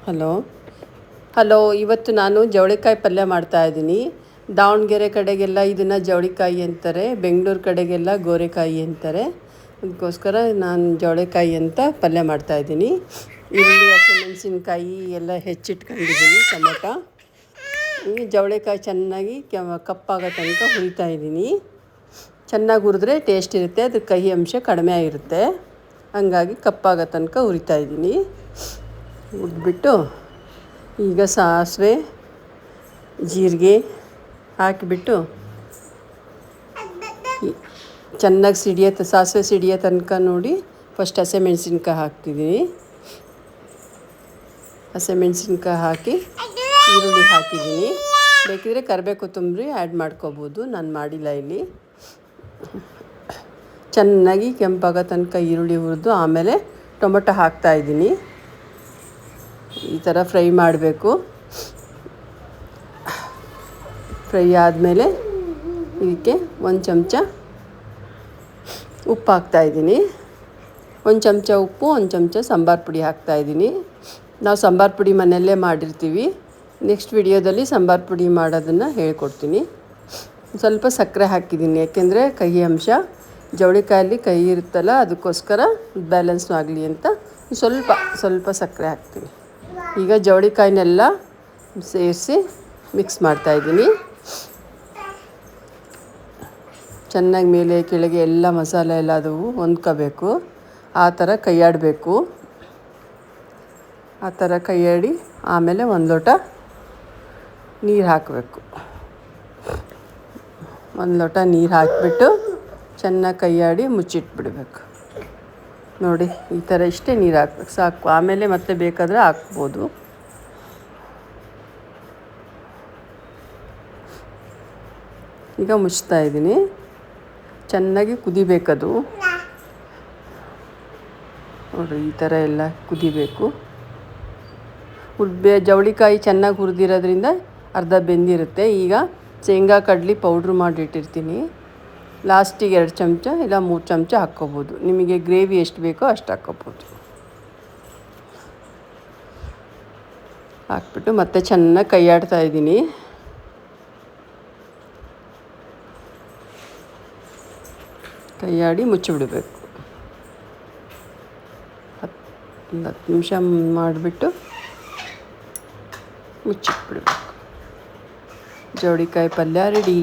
Hello hello ಇವತ್ತು ನಾನು ಜವಳಿಕಾಯಿ ಪಲ್ಯ ಮಾಡ್ತಾಯಿದ್ದೀನಿ. ದಾವಣಗೆರೆ ಕಡೆಗೆಲ್ಲ ಇದನ್ನು ಜವಳಿಕಾಯಿ ಅಂತಾರೆ, ಬೆಂಗಳೂರು ಕಡೆಗೆಲ್ಲ ಗೋರೆಕಾಯಿ ಅಂತಾರೆ. ಅದಕ್ಕೋಸ್ಕರ ನಾನು ಜವಳಿಕಾಯಿ ಅಂತ ಪಲ್ಯ ಮಾಡ್ತಾಯಿದ್ದೀನಿ. ಈರುಳ್ಳಿ, ಹಸಿಮೆಣಸಿನ್ಕಾಯಿ ಎಲ್ಲ ಹೆಚ್ಚಿಟ್ಕೊಂಡಿದ್ದೀನಿ, ಟೊಮೊಟೊ. ಈ ಜವಳಿಕಾಯಿ ಚೆನ್ನಾಗಿ ಕಪ್ಪಾಗೋ ತನಕ ಹುರಿತಾಯಿದ್ದೀನಿ. ಚೆನ್ನಾಗಿ ಹುರಿದ್ರೆ ಟೇಸ್ಟ್ ಇರುತ್ತೆ, ಅದು ಕಹಿ ಅಂಶ ಕಡಿಮೆ ಆಗಿರುತ್ತೆ. ಹಂಗಾಗಿ ಕಪ್ಪಾಗೋ ತನಕ ಹುರಿತಾಯಿದ್ದೀನಿ. ಹುರಿದ್ಬಿಟ್ಟು ಈಗ ಸಾಸಿವೆ, ಜೀರಿಗೆ ಹಾಕಿಬಿಟ್ಟು ಚೆನ್ನಾಗಿ ಸಾಸಿವೆ ಸಿಡಿಯೋ ತನಕ ನೋಡಿ ಫಸ್ಟ್ ಹಸಿಮೆಣ್ಸಿನ್ಕಾಯಿ ಹಾಕ್ತಿದ್ದೀನಿ. ಹಸಿಮೆಣ್ಸಿನ್ಕಾಯಿ ಹಾಕಿ ಈರುಳ್ಳಿ ಹಾಕಿದ್ದೀನಿ. ಬೇಕಿದ್ರೆ ಕರಿಬೇವು ಕೊತ್ತಂಬರಿ ಆ್ಯಡ್ ಮಾಡ್ಕೋಬೋದು, ನಾನು ಮಾಡಿಲ್ಲ ಇಲ್ಲಿ. ಚೆನ್ನಾಗಿ ಕೆಂಪಾಗೋ ತನಕ ಈರುಳ್ಳಿ ಹುರಿದು ಆಮೇಲೆ ಟೊಮೊಟೊ ಹಾಕ್ತಾಯಿದ್ದೀನಿ. ಈ ಥರ ಫ್ರೈ ಮಾಡಬೇಕು. ಫ್ರೈ ಆದಮೇಲೆ ಇದಕ್ಕೆ ಒಂದು ಚಮಚ ಉಪ್ಪು ಹಾಕ್ತಾಯಿದ್ದೀನಿ. ಒಂದು ಚಮಚ ಉಪ್ಪು, ಒಂದು ಚಮಚ ಸಾಂಬಾರು ಪುಡಿ ಹಾಕ್ತಾಯಿದ್ದೀನಿ. ನಾವು ಸಾಂಬಾರು ಪುಡಿ ಮನೆಯಲ್ಲೇ ಮಾಡಿರ್ತೀವಿ. ನೆಕ್ಸ್ಟ್ ವಿಡಿಯೋದಲ್ಲಿ ಸಾಂಬಾರು ಪುಡಿ ಮಾಡೋದನ್ನು ಹೇಳ್ಕೊಡ್ತೀನಿ. ಸ್ವಲ್ಪ ಸಕ್ಕರೆ ಹಾಕಿದ್ದೀನಿ, ಯಾಕೆಂದರೆ ಕಹಿ ಅಂಶ ಜವಳಿಕಾಯಲ್ಲಿ ಕಹಿ ಇರುತ್ತಲ್ಲ, ಅದಕ್ಕೋಸ್ಕರ ಬ್ಯಾಲೆನ್ಸ್ ಆಗಲಿ ಅಂತ ಸ್ವಲ್ಪ ಸಕ್ಕರೆ ಹಾಕ್ತೀನಿ. ಈಗ ಜವಳಿಕಾಯಿನೆಲ್ಲ ಸೇರಿಸಿ ಮಿಕ್ಸ್ ಮಾಡ್ತಾಯಿದ್ದೀನಿ. ಚೆನ್ನಾಗಿ ಮೇಲೆ ಕೆಳಗೆ ಎಲ್ಲ ಮಸಾಲೆ ಎಲ್ಲ ಅದು ಹೊಂದ್ಕೋಬೇಕು. ಆ ಥರ ಕೈಯಾಡಬೇಕು. ಆ ಥರ ಕೈಯಾಡಿ ಆಮೇಲೆ ಒಂದು ಲೋಟ ನೀರು ಹಾಕಬೇಕು. ಒಂದು ಲೋಟ ನೀರು ಹಾಕಿಬಿಟ್ಟು ಚೆನ್ನಾಗಿ ಕೈಯಾಡಿ ಮುಚ್ಚಿಟ್ಬಿಡಬೇಕು. ನೋಡಿ, ಈ ಥರ ಇಷ್ಟೇ ನೀರು ಹಾಕ್ಬೇಕು, ಸಾಕು. ಆಮೇಲೆ ಮತ್ತೆ ಬೇಕಾದರೆ ಹಾಕ್ಬೋದು. ಈಗ ಮುಚ್ತಾಯಿದ್ದೀನಿ. ಚೆನ್ನಾಗಿ ಕುದಿಬೇಕದು. ನೋಡಿರಿ, ಈ ಥರ ಎಲ್ಲ ಕುದಿಬೇಕು. ಜವಳಿಕಾಯಿ ಚೆನ್ನಾಗಿ ಹುರಿದಿರೋದ್ರಿಂದ ಅರ್ಧ ಬೆಂದಿರುತ್ತೆ. ಈಗ ಶೇಂಗಾ ಕಡ್ಲಿ ಪೌಡ್ರ್ ಮಾಡಿಟ್ಟಿರ್ತೀನಿ. ಲಾಸ್ಟಿಗೆ 2 ಚಮಚ ಇಲ್ಲ 3 ಚಮಚ ಹಾಕ್ಕೋಬೋದು. ನಿಮಗೆ ಗ್ರೇವಿ ಎಷ್ಟು ಬೇಕೋ ಅಷ್ಟು ಹಾಕ್ಕೋಬೋದು. ಹಾಕ್ಬಿಟ್ಟು ಮತ್ತೆ ಚೆನ್ನಾಗಿ ಕೈಯಾಡ್ತಾಯಿದ್ದೀನಿ. ಕೈಯಾಡಿ ಮುಚ್ಚಿಬಿಡಬೇಕು. 10 ನಿಮಿಷ ಮಾಡಿಬಿಟ್ಟು ಮುಚ್ಚಿಟ್ಬಿಡ್ಬೇಕು. ಜವಳಿಕಾಯಿ ಪಲ್ಯ ರೆಡಿ.